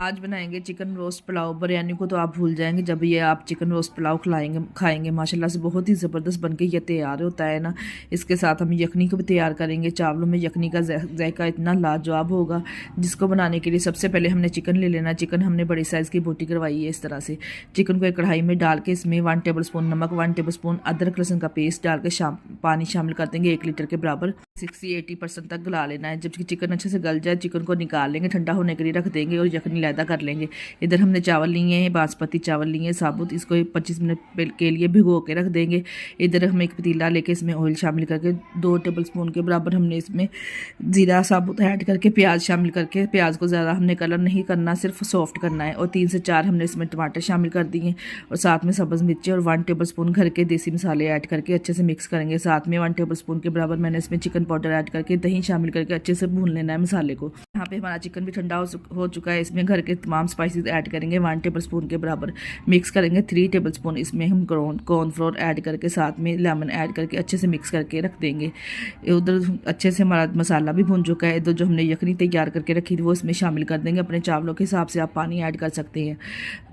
आज बनाएंगे chicken roast pulao. Biryani को तो आप भूल जाएंगे जब ये आप चिकन रोस्ट पुलाव खाएंगे माशाल्लाह से बहुत ही ज़बरदस्त बनके ये तैयार होता है ना। इसके साथ हम यखनी को भी तैयार करेंगे। चावलों में यखनी का जायका इतना लाजवाब होगा। जिसको बनाने के लिए सबसे पहले हमने चिकन ले लेना। चिकन हमने बड़ी साइज़ की बोटी करवाई है। इस तरह से चिकन को एक कढ़ाई में डाल के इसमें 1 टेबल स्पून नमक, 1 टेबल स्पून अदरक लहसुन का पेस्ट डाल के पानी शामिल कर देंगे 1 लीटर के बराबर। 60-80% तक गला लेना है। जब चिकन अच्छे से गल जाए चिकन को निकाल लेंगे, ठंडा होने के लिए रख देंगे और यखनी लैदा कर लेंगे। इधर हमने चावल लिए हैं, बासमती चावल लिए हैं साबुत। इसको 25 मिनट के लिए भिगो के रख देंगे। इधर हम एक पतीला लेके इसमें ऑयल शामिल करके 2 टेबल स्पून के बराबर हमने इसमें ज़ीरा साबुत ऐड करके प्याज शामिल करके, प्याज को ज़्यादा हमने कलर नहीं करना, सिर्फ सॉफ्ट करना है। और 3 से 4 हमने इसमें टमाटर शामिल कर दिए और साथ में सब्ज़ मिर्ची और 1 टेबल स्पून घर के देसी मसाले ऐड करके अच्छे से मिक्स करेंगे। साथ में 1 टेबल स्पून के बराबर मैंने इसमें चिकन पाउडर ऐड करके दही शामिल करके अच्छे से भून लेना है मसाले को। यहाँ पे हमारा चिकन भी ठंडा हो चुका है। इसमें घर के तमाम स्पाइसेस ऐड करेंगे 1 टेबल स्पून के बराबर। मिक्स करेंगे 3 टेबल स्पून इसमें हम कॉर्नफ्लोर ऐड करके साथ में लेमन ऐड करके अच्छे से मिक्स करके रख देंगे। उधर अच्छे से हमारा मसाला भी भून चुका है। इधर जो हमने यखनी तैयार करके रखी थी वो इसमें शामिल कर देंगे। अपने चावलों के हिसाब से आप पानी ऐड कर सकते हैं।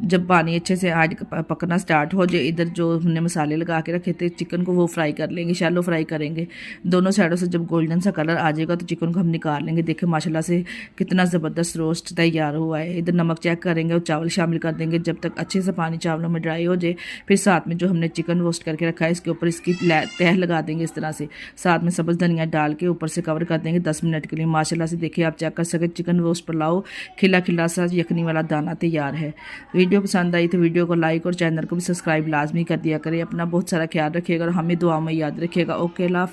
जब पानी अच्छे से ऐड पकना स्टार्ट हो जाए, इधर जो हमने मसाले लगा के रखे थे चिकन को वो फ्राई कर लेंगे, शैलो फ्राई करेंगे। दोनों साइडों से जब गोल्डन सा कलर आ जाएगा तो चिकन को हम निकाल लेंगे। देखें माशाल्लाह से कितना ज़बरदस्त रोस्ट तैयार हुआ है। इधर नमक चेक करेंगे और चावल शामिल कर देंगे जब तक अच्छे से पानी चावलों में ड्राई हो जाए। फिर साथ में जो हमने चिकन रोस्ट करके रखा है इसके ऊपर इसकी तह लगा देंगे इस तरह से। साथ में सब्ज़ धनिया डाल के ऊपर से कवर कर देंगे 10 मिनट के लिए। माशाल्लाह से देखिए आप चेक कर सके चिकन रोस्ट पुलाव खिला खिला सा यखनी वाला दाना तैयार है। वीडियो पसंद आई तो वीडियो को लाइक और चैनल को भी सब्सक्राइब लाजमी कर दिया करें। अपना बहुत सारा ख्याल रखिएगा और हमें दुआ में याद रखिएगा। ओके, अल्लाह।